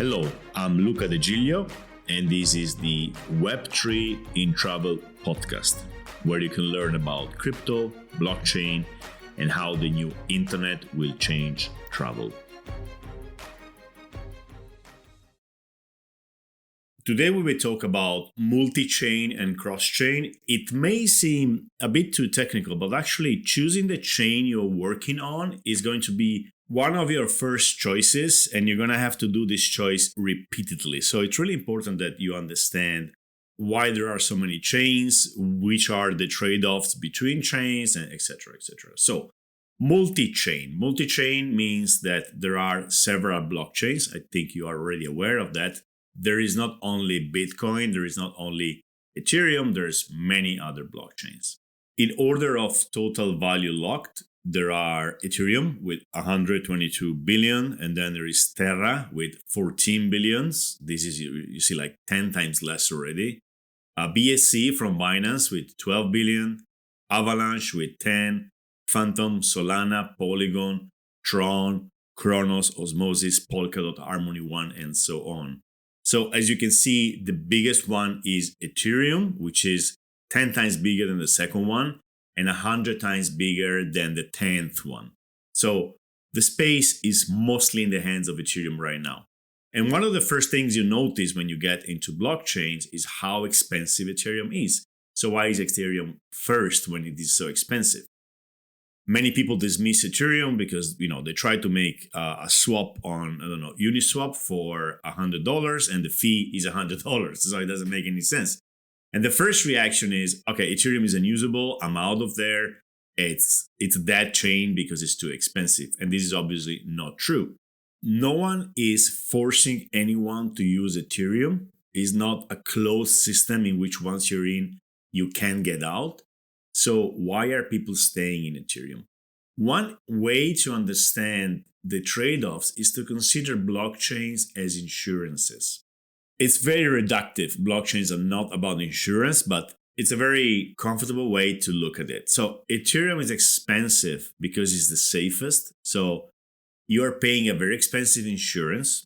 Hello, I'm Luca and this is the Web3 in Travel podcast, where you can learn about crypto, blockchain, and how the new internet will change travel. Today we will talk about multi-chain and cross-chain. It may seem a bit too technical, but actually choosing the chain you're working on is going to be one of your first choices, and you're going to have to do this choice repeatedly. So it's really important that you understand why there are so many chains, which are the trade-offs between chains, and etc., etc. So multi-chain. Multi-chain means that there are several blockchains. I think you are already aware of that. There is not only Bitcoin, there is not only Ethereum, there's many other blockchains. In order of total value locked, there are Ethereum with 122 billion, and then there is Terra with 14 billions. This is, you see, like 10 times less already. BSC from Binance with 12 billion, Avalanche with 10, Phantom, Solana, Polygon, Tron, Kronos, Osmosis, Polkadot, Harmony One, and so on. So as you can see, the biggest one is Ethereum, which is 10 times bigger than the second one, and 100 times bigger than the 10th one. So the space is mostly in the hands of Ethereum right now. And one of the first things you notice when you get into blockchains is how expensive Ethereum is. So why is Ethereum first when it is so expensive? Many people dismiss Ethereum because, they try to make a swap on, Uniswap for $100 and the fee is $100. So it doesn't make any sense. And the first reaction is, okay, Ethereum is unusable. I'm out of there. It's that chain because it's too expensive. And this is obviously not true. No one is forcing anyone to use Ethereum. It's not a closed system in which once you're in, you can't get out. So why are people staying in Ethereum? One way to understand the trade-offs is to consider blockchains as insurances. It's very reductive. Blockchains are not about insurance, but it's a very comfortable way to look at it. So Ethereum is expensive because it's the safest. So you are paying a very expensive insurance,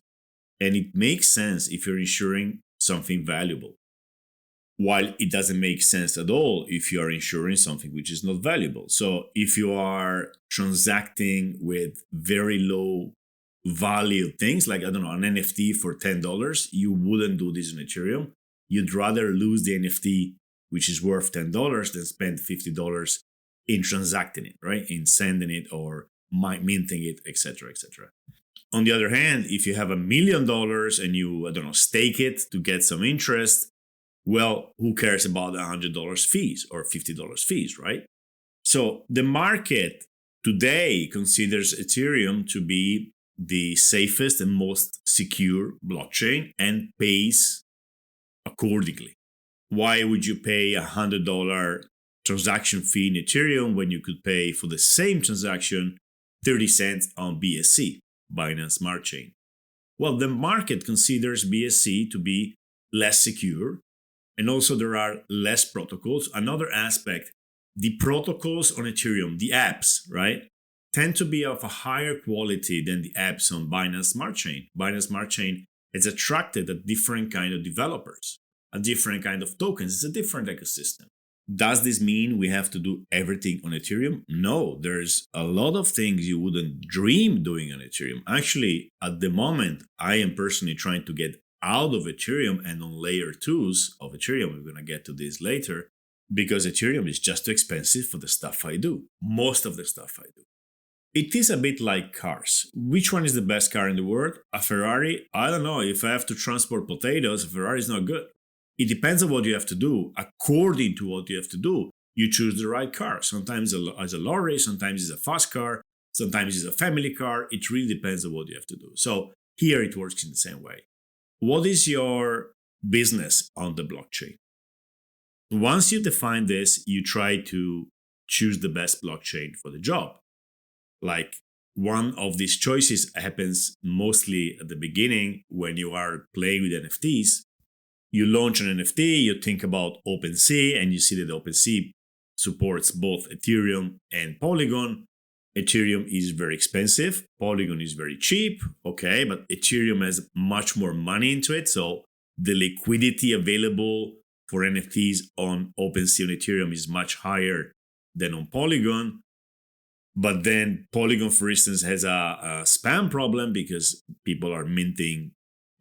and it makes sense if you're insuring something valuable. While it doesn't make sense at all if you are insuring something which is not valuable. So if you are transacting with very low value things like, an NFT for $10, you wouldn't do this in Ethereum. You'd rather lose the NFT, which is worth $10, than spend $50 in transacting it, right? In sending it or minting it, etc., etc. On the other hand, if you have $1 million and you, stake it to get some interest, well, who cares about $100 fees or $50 fees, right? So the market today considers Ethereum to be the safest and most secure blockchain and pays accordingly. Why would you pay $100 transaction fee in Ethereum when you could pay for the same transaction 30 cents on BSC, Binance Smart Chain? Well, the market considers BSC to be less secure, and also there are less protocols. Another aspect, the protocols on Ethereum, the apps, right, tend to be of a higher quality than the apps on Binance Smart Chain. Binance Smart Chain has attracted a different kind of developers, a different kind of tokens. It's a different ecosystem. Does this mean we have to do everything on Ethereum? No, there's a lot of things you wouldn't dream doing on Ethereum. Actually, at the moment, I am personally trying to get out of Ethereum and on layer 2s of Ethereum. We're going to get to this later because Ethereum is just too expensive for the stuff I do. Most of the stuff I do. It is a bit like cars. Which one is the best car in the world? A Ferrari? I don't know. If I have to transport potatoes, a Ferrari is not good. It depends on what you have to do. According to what you have to do, you choose the right car. Sometimes it's a lorry, sometimes it's a fast car, sometimes it's a family car. It really depends on what you have to do. So here it works in the same way. What is your business on the blockchain? Once you define this, you try to choose the best blockchain for the job. Like one of these choices happens mostly at the beginning when you are playing with NFTs. You launch an NFT, you think about OpenSea, and you see that OpenSea supports both Ethereum and Polygon. Ethereum is very expensive. Polygon is very cheap. Okay, but Ethereum has much more money into it. So the liquidity available for NFTs on OpenSea and Ethereum is much higher than on Polygon. But then Polygon, for instance, has a spam problem because people are minting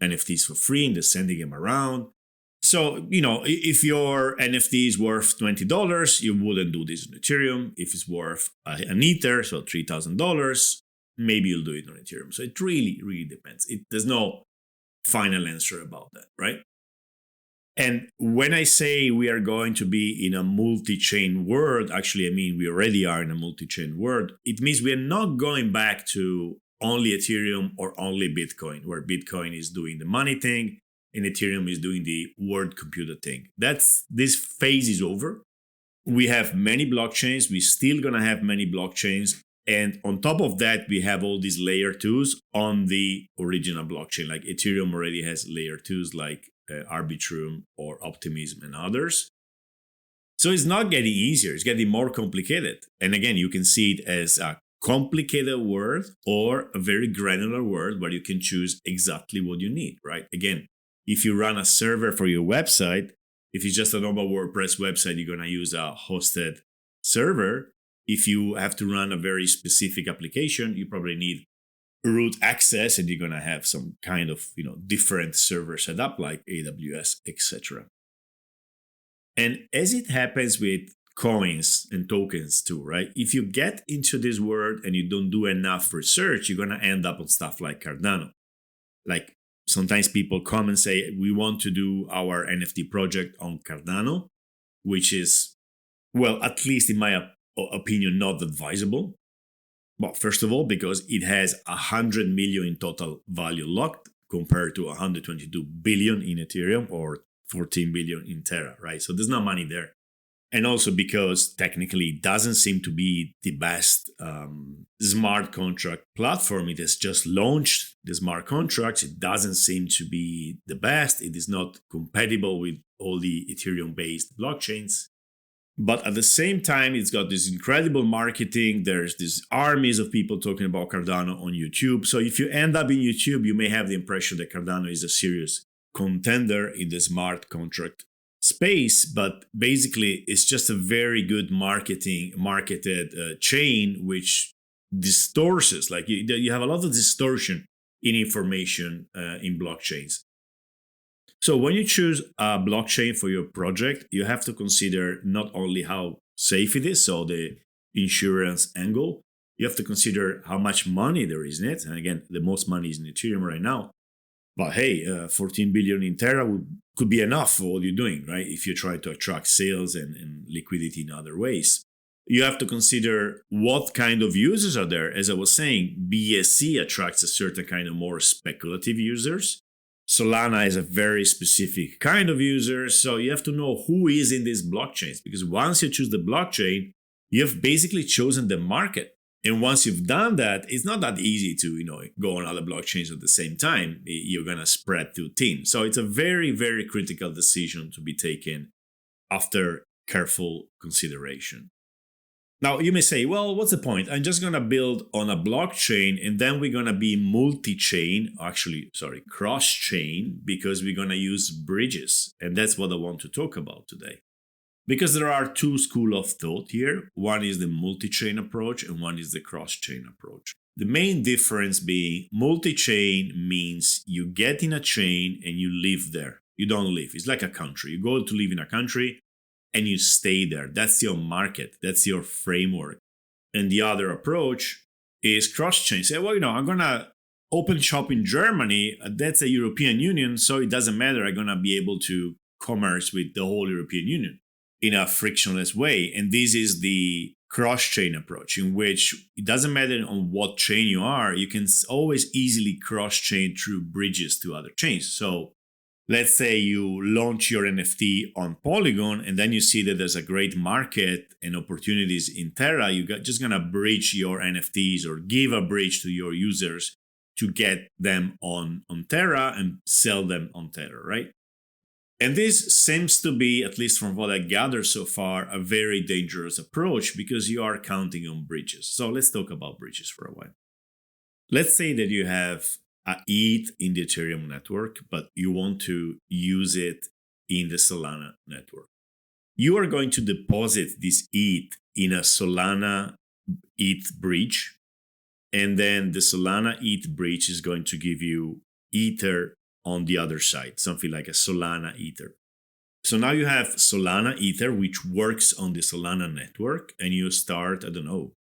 NFTs for free and they're sending them around. So, if your NFT is worth $20, you wouldn't do this on Ethereum. If it's worth an Ether, so $3,000, maybe you'll do it on Ethereum. So it really, really depends. There's no final answer about that, right? And when I say we are going to be in a multi-chain world, actually, I mean, we already are in a multi-chain world. It means we are not going back to only Ethereum or only Bitcoin, where Bitcoin is doing the money thing and Ethereum is doing the word computer thing. This phase is over. We have many blockchains. We're still going to have many blockchains. And on top of that, we have all these layer twos on the original blockchain. Like Ethereum already has layer twos like Arbitrum or Optimism and others. So it's not getting easier. It's getting more complicated. And again, you can see it as a complicated world or a very granular world where you can choose exactly what you need, right? Again, if you run a server for your website, if it's just a normal WordPress website, you're going to use a hosted server. If you have to run a very specific application, you probably need root access and you're going to have some kind of different server setup like AWS, etc. And as it happens with coins and tokens too, right? If you get into this world and you don't do enough research, you're going to end up on stuff like Cardano. Like sometimes people come and say, we want to do our NFT project on Cardano, which is, well, at least in my opinion, not advisable. Well, first of all, because it has 100 million in total value locked compared to 122 billion in Ethereum or 14 billion in Terra, right? So there's no money there. And also because technically it doesn't seem to be the best smart contract platform. It has just launched the smart contracts. It doesn't seem to be the best. It is not compatible with all the Ethereum-based blockchains. But at the same time, it's got this incredible marketing. There's these armies of people talking about Cardano on YouTube. So if you end up in YouTube, you may have the impression that Cardano is a serious contender in the smart contract space. But basically, it's just a very good marketed chain, which distorts. Like you have a lot of distortion in information in blockchains. So when you choose a blockchain for your project, you have to consider not only how safe it is, so the insurance angle, you have to consider how much money there is in it. And again, the most money is in Ethereum right now. But hey, 14 billion in Terra could be enough for what you're doing, right? If you're trying to attract sales and liquidity in other ways. You have to consider what kind of users are there. As I was saying, BSC attracts a certain kind of more speculative users. Solana is a very specific kind of user. So you have to know who is in these blockchains, because once you choose the blockchain, you've basically chosen the market. And once you've done that, it's not that easy to, go on other blockchains at the same time. You're going to spread too thin. So it's a very, very critical decision to be taken after careful consideration. Now, you may say, well, what's the point? I'm just going to build on a blockchain and then we're going to be multi-chain, cross-chain, because we're going to use bridges. And that's what I want to talk about today. Because there are two schools of thought here. One is the multi-chain approach and one is the cross-chain approach. The main difference being multi-chain means you get in a chain and you live there. You don't live. It's like a country. You go to live in a country and you stay there. That's your market. That's your framework. And the other approach is cross-chain. Say, well, I'm going to open shop in Germany. That's a European Union, so it doesn't matter. I'm going to be able to commerce with the whole European Union in a frictionless way. And this is the cross-chain approach, in which it doesn't matter on what chain you are. You can always easily cross-chain through bridges to other chains. So let's say you launch your NFT on Polygon and then you see that there's a great market and opportunities in Terra. You're just going to bridge your NFTs or give a bridge to your users to get them on Terra and sell them on Terra, right? And this seems to be, at least from what I gather so far, a very dangerous approach because you are counting on bridges. So let's talk about bridges for a while. Let's say that you have a ETH in the Ethereum network, but you want to use it in the Solana network. You are going to deposit this ETH in a Solana ETH bridge, and then the Solana ETH bridge is going to give you Ether on the other side, something like a Solana Ether. So now you have Solana Ether, which works on the Solana network, and you start,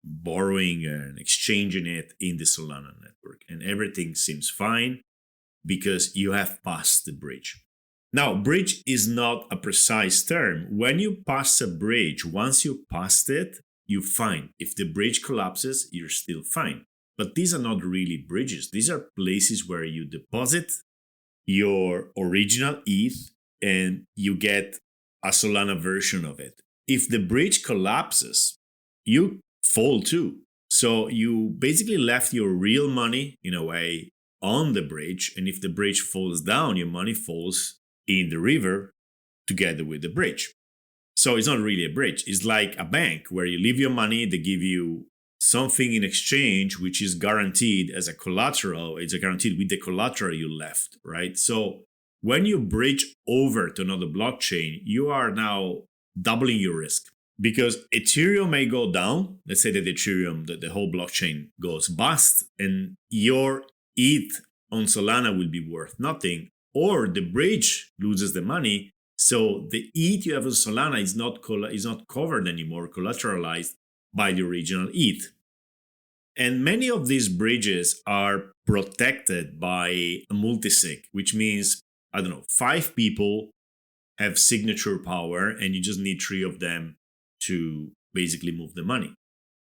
borrowing and exchanging it in the Solana network. And everything seems fine because you have passed the bridge. Now, bridge is not a precise term. When you pass a bridge, once you passed it, you're fine. If the bridge collapses, you're still fine. But these are not really bridges. These are places where you deposit your original ETH and you get a Solana version of it. If the bridge collapses, you fall too. So you basically left your real money, in a way, on the bridge. And if the bridge falls down, your money falls in the river together with the bridge. So it's not really a bridge. It's like a bank where you leave your money, they give you something in exchange, which is guaranteed as a collateral. It's a guaranteed with the collateral you left, right? So when you bridge over to another blockchain, you are now doubling your risk because Ethereum may go down. Let's say that Ethereum, the whole blockchain goes bust and your ETH on Solana will be worth nothing, or the bridge loses the money. So the ETH you have on Solana is not covered anymore, collateralized by the original ETH. And many of these bridges are protected by a multisig, which means, 5 people have signature power and you just need 3 of them to basically move the money.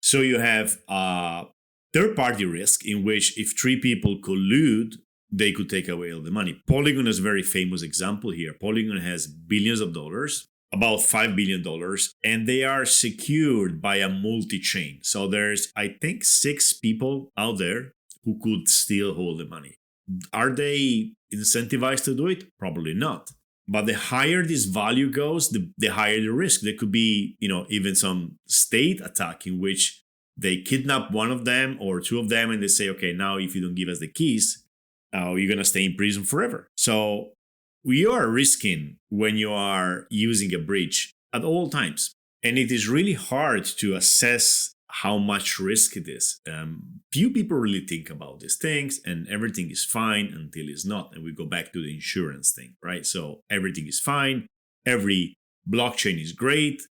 So you have a third-party risk in which if 3 people collude, they could take away all the money. Polygon is a very famous example here. Polygon has billions of dollars, about $5 billion, and they are secured by a multi-chain. So there's, I think, 6 people out there who could still hold the money. Are they incentivized to do it? Probably not. But the higher this value goes, the higher the risk. There could be, even some state attack in which they kidnap one of them or 2 of them and they say, okay, now if you don't give us the keys, you're going to stay in prison forever. So you are risking when you are using a bridge at all times. And it is really hard to assess how much risk it is. Few people really think about these things and everything is fine until it's not. And we go back to the insurance thing, right? So everything is fine. Every blockchain is great.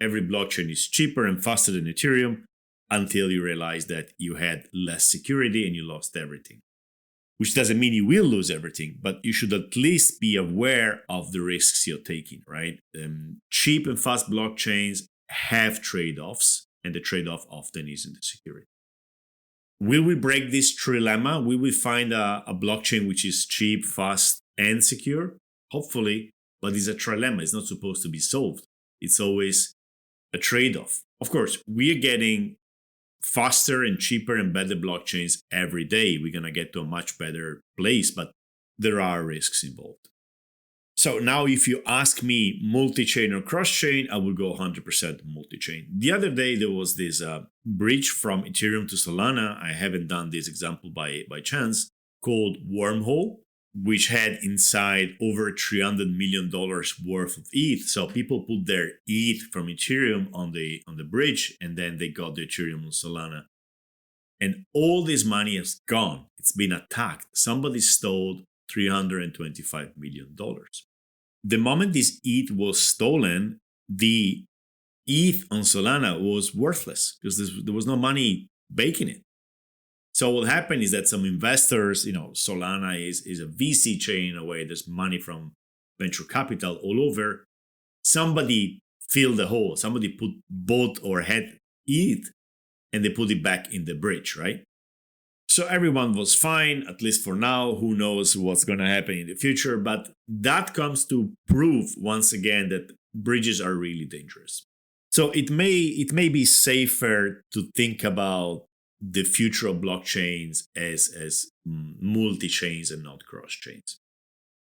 Every blockchain is cheaper and faster than Ethereum until you realize that you had less security and you lost everything. Which doesn't mean you will lose everything, but you should at least be aware of the risks you're taking, right? Cheap and fast blockchains have trade-offs, and the trade-off often isn't the security. Will we break this trilemma? Will we find a blockchain which is cheap, fast, and secure? Hopefully, but it's a trilemma. It's not supposed to be solved. It's always a trade-off. Of course, we are getting faster and cheaper and better blockchains every day. We're going to get to a much better place, but there are risks involved. So now if you ask me multi-chain or cross-chain, I will go 100% multi-chain. The other day, there was this bridge from Ethereum to Solana. I haven't done this example by chance, called Wormhole, which had inside over $300 million worth of ETH. So people put their ETH from Ethereum on the bridge, and then they got the Ethereum on Solana. And all this money is gone. It's been attacked. Somebody stole $325 million. The moment this ETH was stolen, the ETH on Solana was worthless because there was no money baking it. So what happened is that some investors, Solana is a VC chain in a way. There's money from venture capital all over. Somebody filled the hole. Somebody bought or had ETH and they put it back in the bridge, right? So everyone was fine, at least for now. Who knows what's going to happen in the future? But that comes to prove once again that bridges are really dangerous. So it may be safer to think about the future of blockchains as multi-chains and not cross-chains.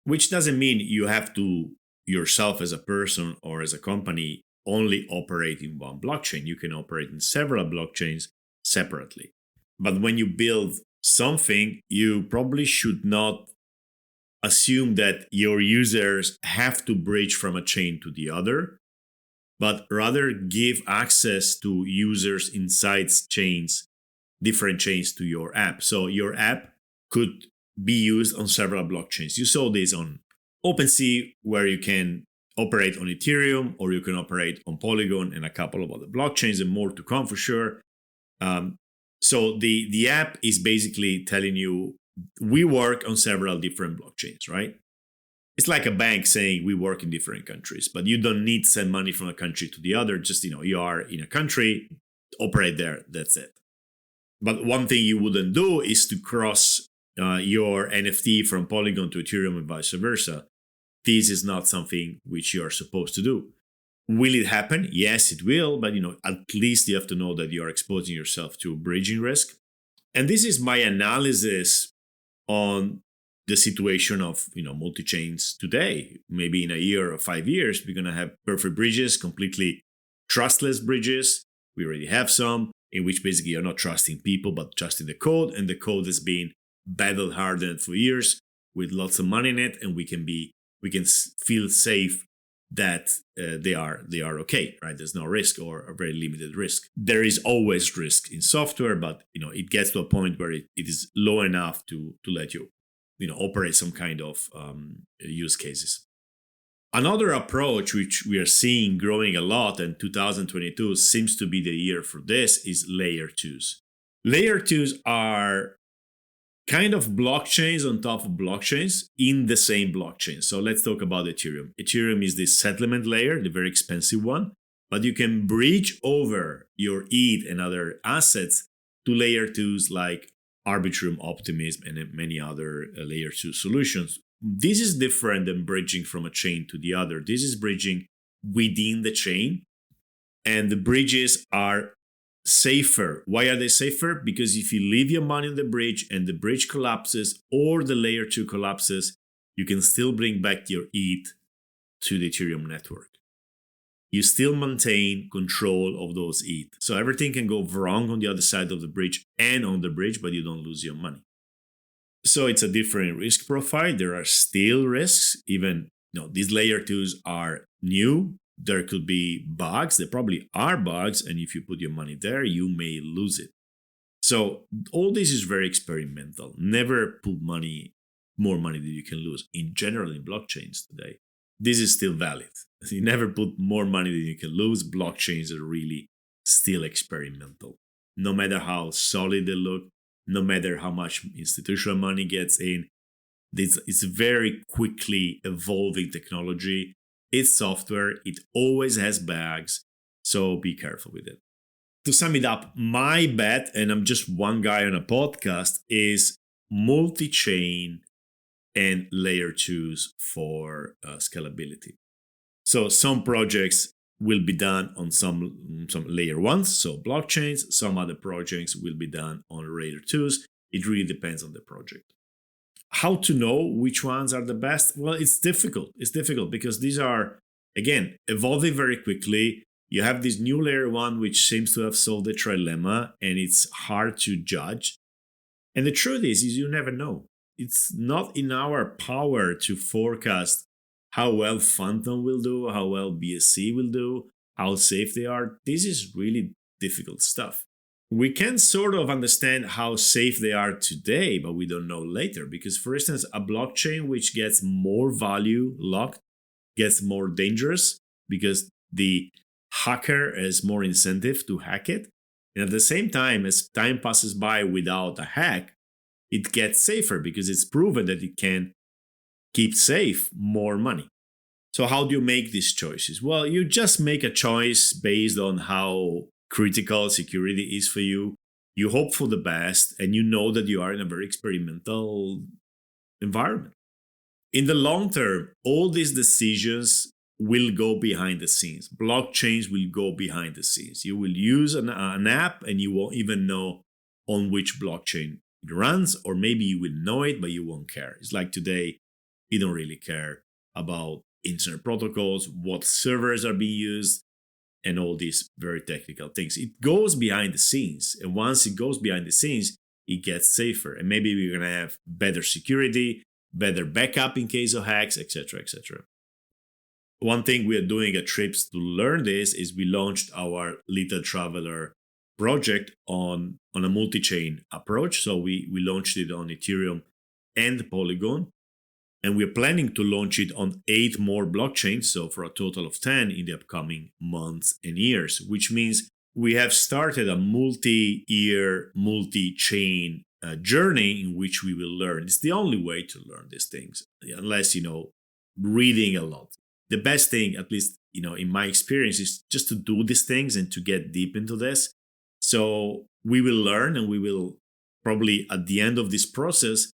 Which doesn't mean you have to yourself as a person or as a company only operate in one blockchain. You can operate in several blockchains separately. But when you build something, you probably should not assume that your users have to bridge from a chain to the other, but rather give access to users inside chains, different chains to your app. So your app could be used on several blockchains. You saw this on OpenSea, where you can operate on Ethereum, or you can operate on Polygon and a couple of other blockchains, and more to come for sure. So the app is basically telling you, we work on several different blockchains, right? It's like a bank saying we work in different countries, but you don't need to send money from a country to the other. Just, you are in a country, operate there, that's it. But one thing you wouldn't do is to cross your NFT from Polygon to Ethereum and vice versa. This is not something which you are supposed to do. Will it happen? Yes, it will. But at least you have to know that you are exposing yourself to bridging risk. And this is my analysis on the situation of multi-chains today. Maybe in a year or 5 years, we're going to have perfect bridges, completely trustless bridges. We already have some in which basically you're not trusting people, but trusting the code. And the code has been battle hardened for years with lots of money in it, and we can feel safe that they are okay, right? There's no risk, or a very limited risk. There is always risk in software, but it gets to a point where it is low enough to let you operate some kind of use cases. Another approach which we are seeing growing a lot, and 2022 seems to be the year for this, is layer 2s. Layer 2s are kind of blockchains on top of blockchains in the same blockchain. So let's talk about Ethereum. Ethereum is the settlement layer, the very expensive one, but you can bridge over your ETH and other assets to layer 2s like Arbitrum, Optimism, and many other layer 2 solutions. This is different than bridging from a chain to the other. This is bridging within the chain, and the bridges are safer. Why are they safer? Because if you leave your money on the bridge and the bridge collapses or the layer 2 collapses, you can still bring back your ETH to the Ethereum network. You still maintain control of those ETH. So everything can go wrong on the other side of the bridge and on the bridge, but you don't lose your money. So it's a different risk profile. There are still risks. Even these layer 2s are new. There could be bugs. There probably are bugs. And if you put your money there, you may lose it. So all this is very experimental. Never put more money than you can lose. In general, in blockchains today, this is still valid. You never put more money than you can lose. Blockchains are really still experimental. No matter how solid they look, no matter how much institutional money gets in, it's very quickly evolving technology. It's software. It always has bugs. So be careful with it. To sum it up, my bet, and I'm just one guy on a podcast, is multi-chain and layer 2s for scalability. So some projects will be done on some layer 1s, so blockchains. Some other projects will be done on layer 2s. It really depends on the project. How to know which ones are the best? Well, it's difficult. It's difficult because these are, again, evolving very quickly. You have this new layer 1, which seems to have solved the trilemma, and it's hard to judge. And the truth is you never know. It's not in our power to forecast how well Phantom will do, how well BSC will do, how safe they are. This is really difficult stuff. We can sort of understand how safe they are today, but we don't know later. Because, for instance, a blockchain which gets more value locked gets more dangerous because the hacker has more incentive to hack it. And at the same time, as time passes by without a hack, it gets safer because it's proven that it can keep safe more money. So how do you make these choices? Well, you just make a choice based on how critical security is for you. You hope for the best, and you know that you are in a very experimental environment. In the long term, all these decisions will go behind the scenes. Blockchains will go behind the scenes. You will use an app and you won't even know on which blockchain it runs, or maybe you will know it, but you won't care. It's like today, you don't really care about internet protocols, what servers are being used, and all these very technical things. It goes behind the scenes. And once it goes behind the scenes, it gets safer. And maybe we're going to have better security, better backup in case of hacks, etc., etc. One thing we are doing at Trips to learn this is we launched our Little Traveler project on a multi-chain approach. So we launched it on Ethereum and Polygon. And we're planning to launch it on 8 more blockchains, so for a total of 10 in the upcoming months and years, which means we have started a multi-year, multi-chain journey in which we will learn. It's the only way to learn these things, unless, reading a lot. The best thing, at least, in my experience, is just to do these things and to get deep into this. So we will learn, and we will probably at the end of this process,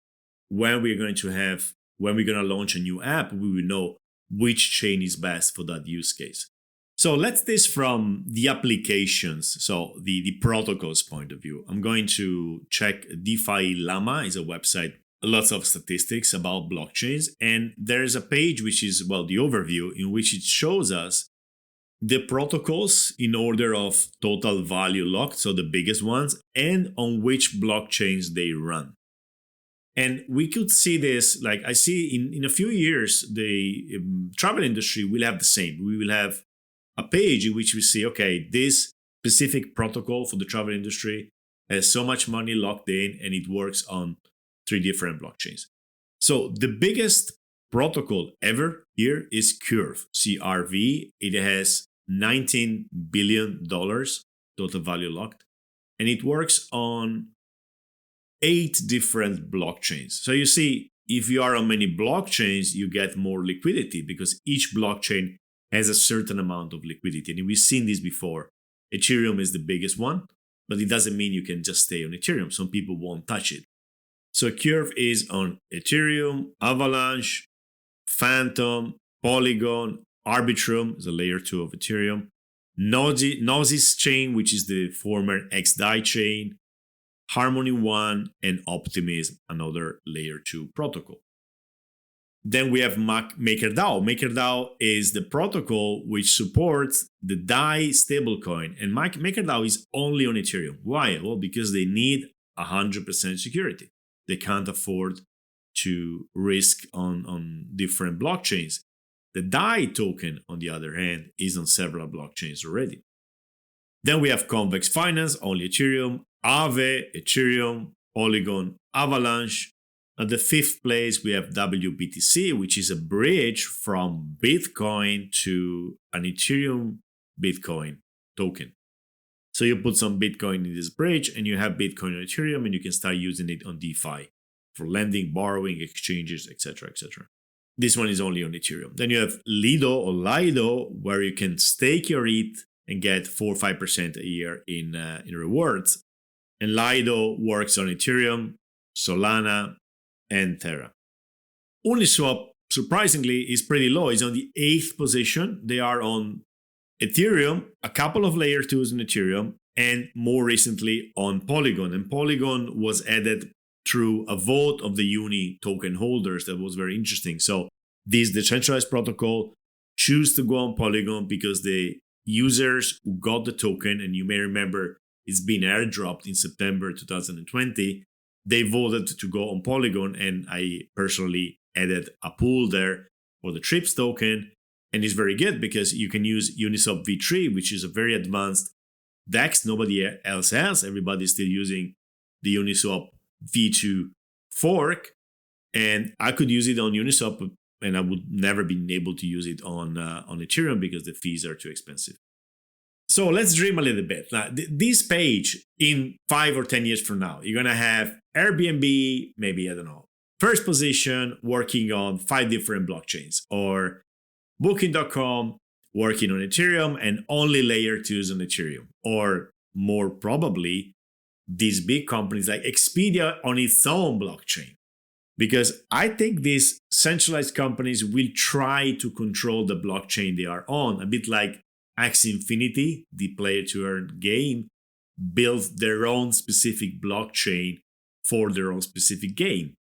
when we're going to launch a new app, we will know which chain is best for that use case. So let's this from the applications, so the protocols point of view. I'm going to check DeFi Llama is a website, lots of statistics about blockchains. And there's a page which is, the overview, in which it shows us the protocols in order of total value locked, so the biggest ones, and on which blockchains they run. And we could see this, like I see in a few years, the travel industry will have the same. We will have a page in which we see, okay, this specific protocol for the travel industry has so much money locked in and it works on 3 different blockchains. So the biggest protocol ever here is Curve, CRV. It has $19 billion total value locked, and it works on 8 different blockchains. So you see, if you are on many blockchains, you get more liquidity because each blockchain has a certain amount of liquidity. And we've seen this before. Ethereum is the biggest one, but it doesn't mean you can just stay on Ethereum. Some people won't touch it. So Curve is on Ethereum, Avalanche, Phantom, Polygon, Arbitrum is a layer 2 of Ethereum, Gnosis chain, which is the former XDAI chain, Harmony One, and Optimism, another layer 2 protocol. Then we have MakerDAO. MakerDAO is the protocol which supports the DAI stablecoin. And MakerDAO is only on Ethereum. Why? Well, because they need 100% security. They can't afford to risk on different blockchains. The DAI token, on the other hand, is on several blockchains already. Then we have Convex Finance, only Ethereum, Aave, Ethereum, Polygon, Avalanche. At the 5th place, we have WBTC, which is a bridge from Bitcoin to an Ethereum Bitcoin token. So you put some Bitcoin in this bridge and you have Bitcoin on Ethereum, and you can start using it on DeFi for lending, borrowing, exchanges, etc., etc. This one is only on Ethereum. Then you have Lido or Lido, where you can stake your ETH and get 4 or 5% a year in rewards. And Lido works on Ethereum, Solana, and Terra. Uniswap, surprisingly, is pretty low. It's on the 8th position. They are on Ethereum, a couple of layer 2s on Ethereum, and more recently on Polygon. And Polygon was added through a vote of the Uni token holders that was very interesting. So this decentralized protocol choose to go on Polygon because the users who got the token, and you may remember it's been airdropped in September 2020, they voted to go on Polygon, and I personally added a pool there for the TRIPS token. And it's very good because you can use Uniswap v3, which is a very advanced DEX nobody else has. Everybody's still using the Uniswap v2 fork. And I could use it on Uniswap, and I would never been able to use it on Ethereum because the fees are too expensive. So let's dream a little bit. Now, this page in 5 or 10 years from now, you're going to have Airbnb, maybe, I don't know, first position working on 5 different blockchains, or Booking.com working on Ethereum and only layer 2s on Ethereum. Or more probably, these big companies like Expedia on its own blockchain. Because I think these centralized companies will try to control the blockchain they are on, a bit like Axie Infinity, the play-to-earn game, built their own specific blockchain for their own specific game.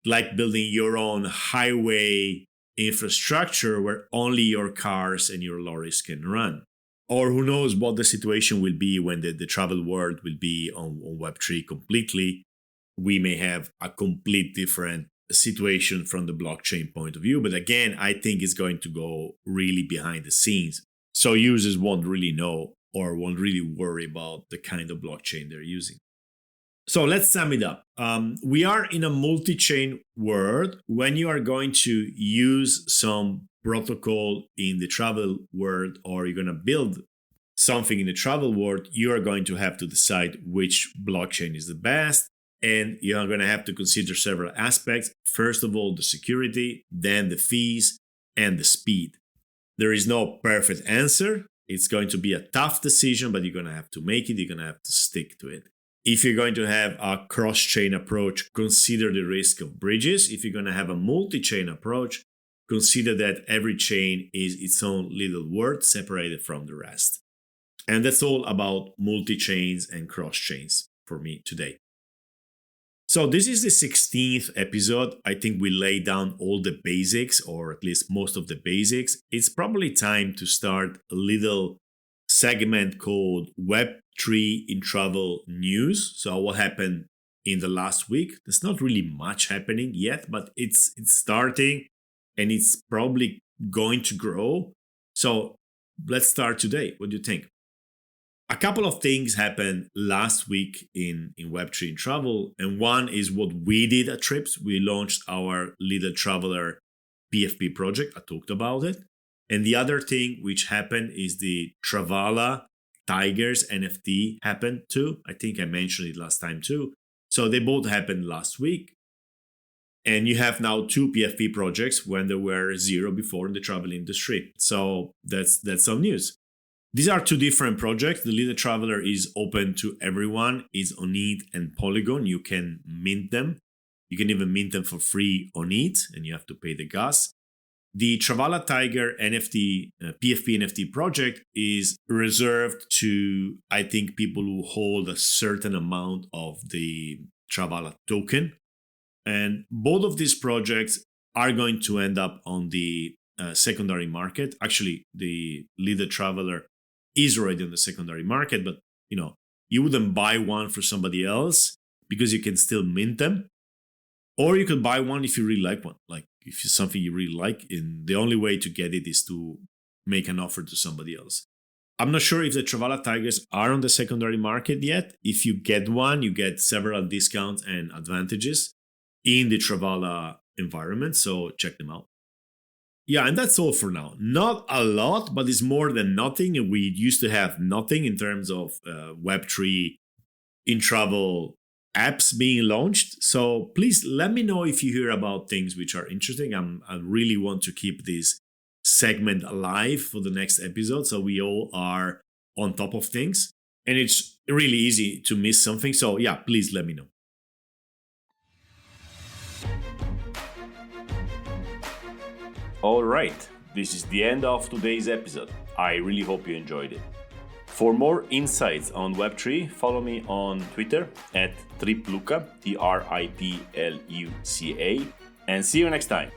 Like building your own highway infrastructure where only your cars and your lorries can run. Or who knows what the situation will be when the travel world will be on Web3 completely. We may have a complete different situation from the blockchain point of view. But again, I think it's going to go really behind the scenes. So users won't really know or won't really worry about the kind of blockchain they're using. So let's sum it up. We are in a multi-chain world. When you are going to use some protocol in the travel world, or you're going to build something in the travel world, you are going to have to decide which blockchain is the best. And you are going to have to consider several aspects. First of all, the security, then the fees, and the speed. There is no perfect answer. It's going to be a tough decision, but you're going to have to make it. You're going to have to stick to it. If you're going to have a cross-chain approach, consider the risk of bridges. If you're going to have a multi-chain approach, consider that every chain is its own little world separated from the rest. And that's all about multi-chains and cross-chains for me today. So this is the 16th episode. I think we laid down all the basics, or at least most of the basics. It's probably time to start a little segment called Web3 in Travel News. So what happened in the last week? There's not really much happening yet, but it's starting and it's probably going to grow. So let's start today. What do you think? A couple of things happened last week in Web3 in travel, and one is what we did at Trips. We launched our Little Traveler PFP project. I talked about it. And the other thing which happened is the Travala Tigers NFT happened too. I think I mentioned it last time too. So they both happened last week. And you have now 2 PFP projects when there were 0 before in the travel industry. So that's some news. These are 2 different projects. The Little Traveler is open to everyone. It's on ETH and Polygon. You can mint them. You can even mint them for free on ETH, and you have to pay the gas. The Travala Tiger NFT, PFP NFT project is reserved to, I think, people who hold a certain amount of the Travala token. And both of these projects are going to end up on the secondary market. Actually, the Little Traveler is already on the secondary market, but you wouldn't buy one for somebody else because you can still mint them. Or you could buy one if you really like one. Like if it's something you really like, and the only way to get it is to make an offer to somebody else. I'm not sure if the Travala Tigers are on the secondary market yet. If you get one, you get several discounts and advantages in the Travala environment, so check them out. Yeah, and that's all for now. Not a lot, but it's more than nothing. We used to have nothing in terms of Web3 in travel apps being launched. So please let me know if you hear about things which are interesting. I really want to keep this segment alive for the next episode, so we all are on top of things. And it's really easy to miss something. So yeah, please let me know. All right, this is the end of today's episode. I really hope you enjoyed it. For more insights on Web3, follow me on Twitter at TripLuca, TripLuca, and see you next time.